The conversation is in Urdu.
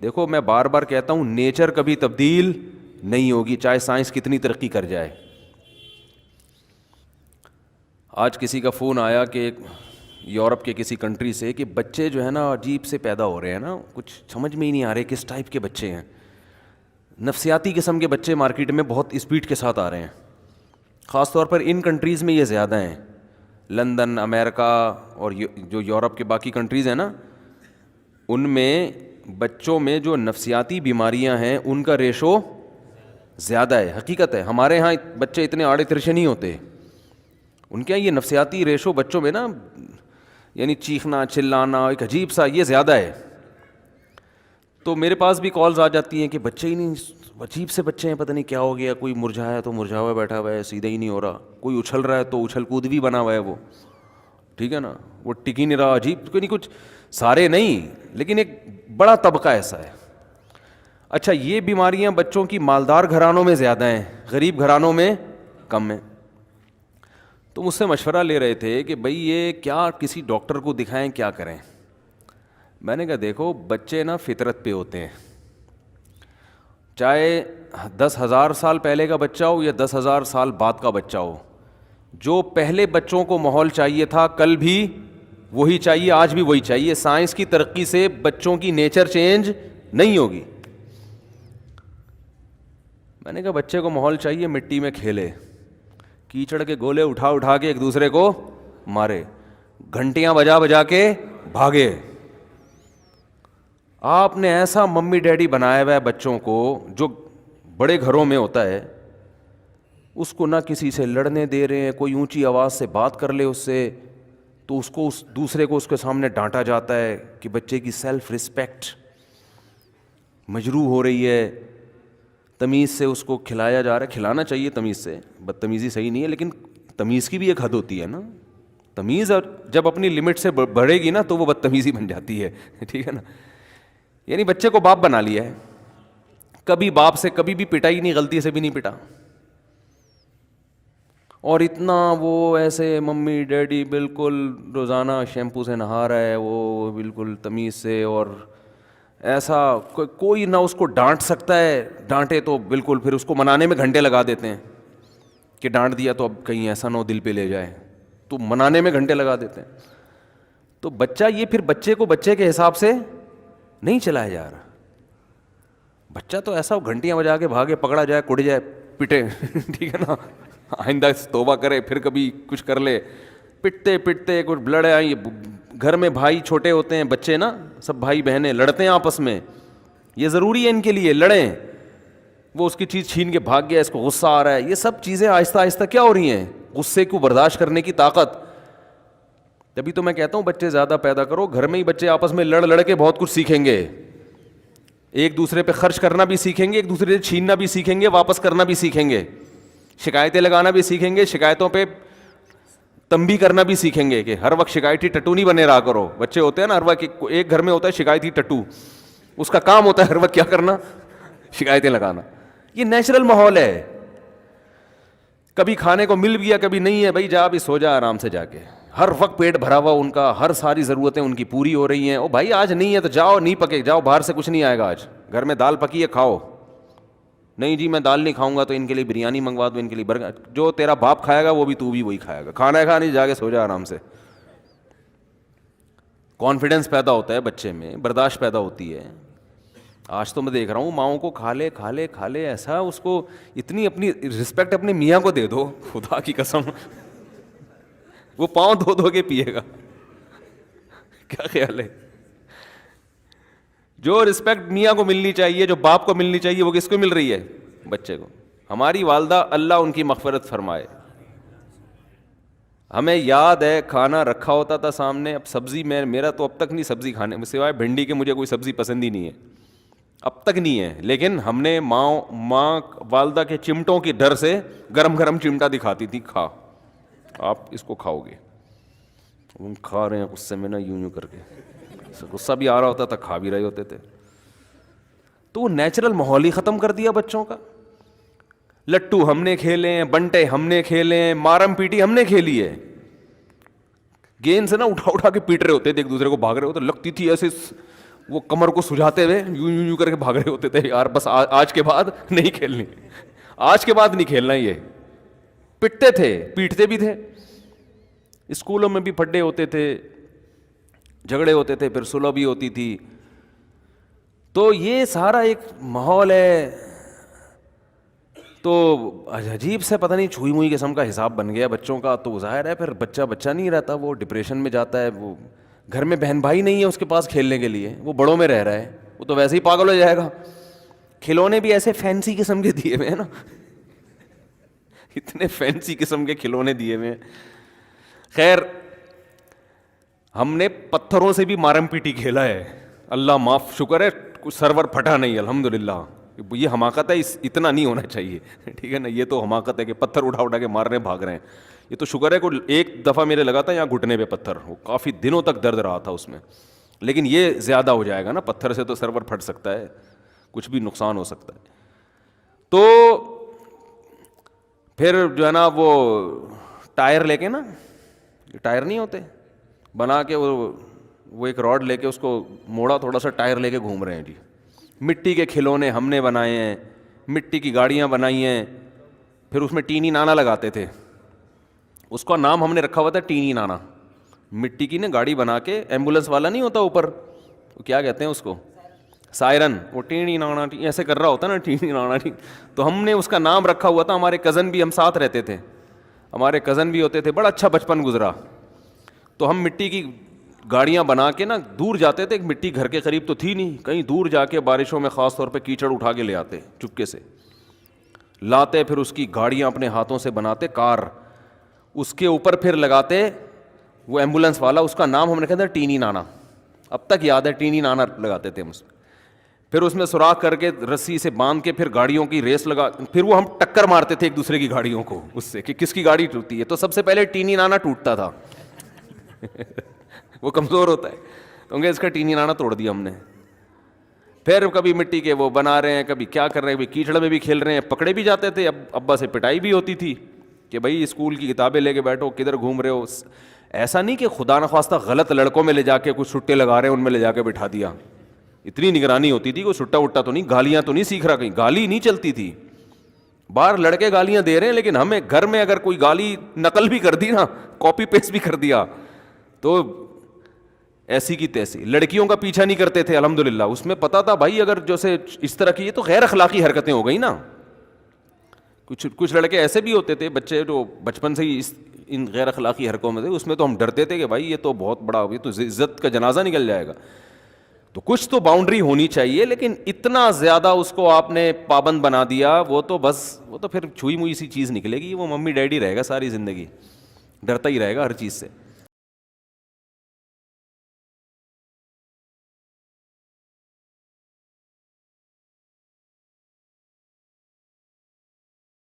دیکھو میں بار بار کہتا ہوں نیچر کبھی تبدیل نہیں ہوگی چاہے سائنس کتنی ترقی کر جائے. آج کسی کا فون آیا کہ یورپ کے کسی کنٹری سے کہ بچے جو ہے نا عجیب سے پیدا ہو رہے ہیں نا, کچھ سمجھ میں ہی نہیں آ رہے کس ٹائپ کے بچے ہیں, نفسیاتی قسم کے بچے مارکیٹ میں بہت اسپیڈ کے ساتھ آ رہے ہیں. خاص طور پر ان کنٹریز میں یہ زیادہ ہیں, لندن, امریکہ اور جو یورپ کے باقی کنٹریز ہیں نا, ان میں بچوں میں جو نفسیاتی بیماریاں ہیں ان کا ریشو زیادہ ہے. حقیقت ہے, ہمارے ہاں بچے اتنے آڑے ترچے نہیں ہوتے, ان کے یہاں یہ نفسیاتی ریشو بچوں میں نا, یعنی چیخنا چلانا ایک عجیب سا یہ زیادہ ہے. تو میرے پاس بھی کالز آ جاتی ہیں کہ بچے ہی نہیں, عجیب سے بچے ہیں, پتہ نہیں کیا ہو گیا, کوئی مرجھایا تو مرجھا ہوا بیٹھا ہوا ہے, سیدھا ہی نہیں ہو رہا, کوئی اچھل رہا ہے تو اچھل کود بھی بنا ہوا ہے وہ, ٹھیک ہے نا, وہ ٹک ہی نہیں رہا, عجیب کوئی نہیں, کچھ سارے نہیں لیکن ایک بڑا طبقہ ایسا ہے. اچھا یہ بیماریاں بچوں کی مالدار گھرانوں میں زیادہ ہیں, غریب گھرانوں میں کم ہیں. تو مجھ سے مشورہ لے رہے تھے کہ بھئی یہ کیا کسی ڈاکٹر کو دکھائیں, کیا کریں. میں نے کہا دیکھو بچے نا فطرت پہ ہوتے ہیں, چاہے 10,000 سال پہلے کا بچہ ہو یا 10,000 سال بعد کا بچہ ہو, جو پہلے بچوں کو ماحول چاہیے تھا کل بھی وہی چاہیے, آج بھی وہی چاہیے. سائنس کی ترقی سے بچوں کی نیچر چینج نہیں ہوگی. میں نے کہا بچے کو ماحول چاہیے مٹی میں کھیلے, کیچڑ کے گولے اٹھا اٹھا کے ایک دوسرے کو مارے, گھنٹیاں بجا بجا کے بھاگے. آپ نے ایسا ممی ڈیڈی بنایا ہوا ہے بچوں کو, جو بڑے گھروں میں ہوتا ہے, اس کو نہ کسی سے لڑنے دے رہے ہیں, کوئی اونچی آواز سے بات کر لے اس سے تو اس کو اس دوسرے کو اس کے سامنے ڈانٹا جاتا ہے کہ بچے کی سیلف رسپیکٹ مجروح ہو رہی ہے. تمیز سے اس کو کھلایا جا رہا ہے, کھلانا چاہیے تمیز سے, بدتمیزی صحیح نہیں ہے, لیکن تمیز کی بھی ایک حد ہوتی ہے نا. تمیز جب اپنی لمٹ سے بڑھے گی نا تو وہ بدتمیزی بن جاتی ہے, ٹھیک ہے نا. یعنی بچے کو باپ بنا لیا ہے, کبھی باپ سے کبھی بھی پٹا ہی نہیں, غلطی سے بھی نہیں پٹا, اور اتنا وہ ایسے ممی ڈیڈی بالکل روزانہ شیمپو سے نہا رہا ہے وہ بالکل تمیز سے, اور ایسا کوئی نہ اس کو ڈانٹ سکتا ہے, ڈانٹے تو بالکل پھر اس کو منانے میں گھنٹے لگا دیتے ہیں کہ ڈانٹ دیا تو اب کہیں ایسا نہ ہو دل پہ لے جائے, تو منانے میں گھنٹے لگا دیتے ہیں. تو بچہ یہ پھر بچے کو بچے کے حساب سے نہیں چلایا جا رہا. بچہ تو ایسا گھنٹیاں بجا کے بھاگے, پکڑا جائے, کٹ جائے, پٹے, ٹھیک ہے نا, آئندہ توبہ کرے, پھر کبھی کچھ کر لے, پٹتے پٹتے کچھ لڑے آئیں. گھر میں بھائی چھوٹے ہوتے ہیں بچے نا, سب بھائی بہنیں لڑتے ہیں آپس میں, یہ ضروری ہے ان کے لیے لڑیں. وہ اس کی چیز چھین کے بھاگ گیا, اس کو غصہ آ رہا ہے, یہ سب چیزیں آہستہ آہستہ کیا ہو رہی ہیں, غصے کو برداشت کرنے کی طاقت. تبھی تو میں کہتا ہوں بچے زیادہ پیدا کرو, گھر میں ہی بچے آپس میں لڑ لڑ کے بہت کچھ سیکھیں گے, ایک دوسرے پہ خرچ کرنا بھی سیکھیں گے, ایک دوسرے سے چھیننا بھی سیکھیں گے, واپس کرنا بھی سیکھیں گے, شکایتیں لگانا بھی سیکھیں گے, شکایتوں پہ تنبیہ کرنا بھی سیکھیں گے کہ ہر وقت شکایتی ٹٹو نہیں بنے رہا کرو. بچے ہوتے ہیں نا ہر وقت, ایک گھر میں ہوتا ہے شکایتی ٹٹو, اس کا کام ہوتا ہے ہر وقت کیا کرنا, شکایتیں لگانا. یہ نیچرل ماحول ہے, کبھی کھانے کو مل گیا کبھی نہیں ہے, بھائی جا بھی سو جا آرام سے جا کے, ہر وقت پیٹ بھرا ہوا ان کا, ہر ساری ضرورتیں ان کی پوری ہو رہی ہیں. او بھائی آج نہیں ہے تو جاؤ, نہیں پکے جاؤ, باہر سے کچھ نہیں آئے گا, آج گھر میں دال پکی ہے کھاؤ. نہیں جی میں دال نہیں کھاؤں گا تو ان کے لیے بریانی منگوا دو, ان کے لیے برگر, جو تیرا باپ کھائے گا وہ بھی تو بھی وہی کھائے گا, کھانا ہے کھا نہیں, جا کے سو جا آرام سے. کانفیڈنس پیدا ہوتا ہے بچے میں, برداشت پیدا ہوتی ہے. آج تو میں دیکھ رہا ہوں ماؤں کو کھا لے کھا لے کھا لے, ایسا اس کو اتنی اپنی رسپیکٹ اپنے میاں کو دے دو, خدا کی قسم وہ پاؤں دھو دھو کے پیے گا. کیا خیال ہے, جو رسپیکٹ میاں کو ملنی چاہیے, جو باپ کو ملنی چاہیے, وہ کس کو مل رہی ہے, بچے کو. ہماری والدہ اللہ ان کی مغفرت فرمائے, ہمیں یاد ہے کھانا رکھا ہوتا تھا سامنے, اب سبزی میرا تو اب تک نہیں سبزی کھانے میں, سوائے بھنڈی کے مجھے کوئی سبزی پسند ہی نہیں ہے, اب تک نہیں ہے. لیکن ہم نے ماں والدہ کے چمٹوں کی ڈر سے گرم گرم چمٹا دکھاتی تھی, کھا آپ اس کو کھاؤ گے, ہم کھا رہے ہیں غصے میں نا, یوں کر کے, غصہ بھی آ رہا ہوتا تھا, کھا بھی رہے ہوتے تھے. تو وہ نیچرل ماحول ہی ختم کر دیا بچوں کا. لٹو ہم نے کھیلے ہیں, بنٹے ہم نے کھیلے ہیں, مارم پیٹی ہم نے کھیلی ہے, گیند سے نا اٹھا اٹھا کے پیٹ رہے ہوتے تھے ایک دوسرے کو, بھاگ رہے ہوتے, لگتی تھی ایسے وہ کمر کو سجاتے ہوئے یوں یوں یوں کر کے بھاگ رہے ہوتے تھے, یار بس آج کے بعد نہیں کھیلنی, آج کے بعد نہیں کھیلنا. یہ پٹتے تھے, پیٹتے بھی تھے. اسکولوں میں بھی پھڈے ہوتے تھے, جھگڑے ہوتے تھے, پھر صلح بھی ہوتی تھی. تو یہ سارا ایک ماحول ہے. تو عجیب سے پتہ نہیں چھوئی موئی قسم کا حساب بن گیا بچوں کا. تو ظاہر ہے پھر بچہ نہیں رہتا, وہ ڈپریشن میں جاتا ہے. وہ گھر میں بہن بھائی نہیں ہے اس کے پاس کھیلنے کے لیے, وہ بڑوں میں رہ رہا ہے, وہ تو ویسے ہی پاگل ہو جائے گا. کھلونے بھی ایسے فینسی قسم کے دیے ہوئے ہیں نا, اتنے فینسی قسم کے کھلونے دیے ہوئے ہیں. خیر ہم نے پتھروں سے بھی مارم پیٹی کھیلا ہے, اللہ معاف, شکر ہے سرور پھٹا نہیں الحمدللہ. یہ حماقت ہے, اتنا نہیں ہونا چاہیے, ٹھیک ہے نا. یہ تو حماقت ہے کہ پتھر اٹھا کے مار رہے ہیں, بھاگ رہے ہیں. یہ تو شکر ہے کہ ایک دفعہ میرے لگا تھا یہاں گھٹنے پہ پتھر, وہ کافی دنوں تک درد رہا تھا اس میں. لیکن یہ زیادہ ہو جائے گا نا, پتھر سے تو سرور پھٹ سکتا ہے, کچھ بھی نقصان ہو سکتا ہے. تو پھر جو ہے نا وہ ٹائر لے کے نا, ٹائر نہیں ہوتے بنا کے, وہ ایک راڈ لے کے اس کو موڑا تھوڑا سا, ٹائر لے کے گھوم رہے ہیں جی. مٹی کے کھلونے ہم نے بنائے ہیں, مٹی کی گاڑیاں بنائی ہیں. پھر اس میں ٹینی نانا لگاتے تھے, اس کا نام ہم نے رکھا ہوا تھا ٹینی نانا. مٹی کی نا گاڑی بنا کے, ایمبولینس والا نہیں ہوتا اوپر, وہ کیا کہتے ہیں اس کو, سائرن, وہ ٹینی نانا ایسے کر رہا ہوتا نا, ٹینی نانا. تو ہم نے اس کا نام رکھا ہوا تھا. ہمارے کزن بھی, ہم ساتھ رہتے تھے, ہمارے کزن بھی ہوتے تھے. بڑا اچھا بچپن گزرا. تو ہم مٹی کی گاڑیاں بنا کے نا دور جاتے تھے. ایک مٹی گھر کے قریب تو تھی نہیں, کہیں دور جا کے بارشوں میں خاص طور پہ کیچڑ اٹھا کے لے آتے, چپکے سے لاتے, پھر اس کی گاڑیاں اپنے ہاتھوں سے بناتے, کار, اس کے اوپر پھر لگاتے وہ ایمبولینس والا. اس کا نام ہم نے کہا تھا ٹینی نانا, اب تک یاد ہے, ٹینی نانا لگاتے تھے ہم اس میں. پھر اس میں سوراخ کر کے رسی سے باندھ کے پھر گاڑیوں کی ریس لگا, پھر وہ ہم ٹکر مارتے تھے ایک دوسرے کی گاڑیوں کو اس سے کہ کس کی گاڑی ٹوٹتی ہے. تو سب سے پہلے ٹینی نانا ٹوٹتا تھا, وہ کمزور ہوتا ہے, کیونکہ اس کا ٹینی نانا توڑ دیا ہم نے. پھر کبھی مٹی کے وہ بنا رہے ہیں, کبھی کیا کر رہے ہیں, کبھی کیچڑ میں بھی کھیل رہے ہیں. پکڑے بھی جاتے تھے, اب ابا سے پٹائی بھی ہوتی تھی کہ بھائی اسکول کی کتابیں لے کے بیٹھو, کدھر گھوم رہے ہو. ایسا نہیں کہ خدا نخواستہ غلط لڑکوں میں لے جا کے کچھ چھٹے لگا رہے ہیں, ان میں لے جا کے بٹھا دیا. اتنی نگرانی ہوتی تھی, کوئی چھٹا وٹا تو نہیں, گالیاں تو نہیں سیکھ رہا, کہیں گالی نہیں چلتی تھی. باہر لڑکے گالیاں دے رہے ہیں, لیکن ہمیں گھر میں اگر کوئی گالی نقل بھی کر دی نا, کاپی پیسٹ بھی کر دیا, تو ایسی کی تیسی. لڑکیوں کا پیچھا نہیں کرتے تھے الحمدللہ, اس میں پتا تھا بھائی اگر جیسے اس طرح کی, یہ تو غیر اخلاقی حرکتیں ہو گئی نا. کچھ لڑکے ایسے بھی ہوتے تھے بچے جو بچپن سے ہی ان غیر اخلاقی حرکتوں میں تھے, اس میں تو ہم ڈرتے تھے کہ بھائی یہ تو بہت بڑا, یہ تو عزت کا جنازہ نکل جائے گا. تو کچھ تو باؤنڈری ہونی چاہیے, لیکن اتنا زیادہ اس کو آپ نے پابند بنا دیا, وہ تو بس, وہ تو پھر چھوئی موئی سی چیز نکلے گی. وہ ممی ڈیڈی رہے گا ساری زندگی, ڈرتا ہی رہے گا ہر چیز سے.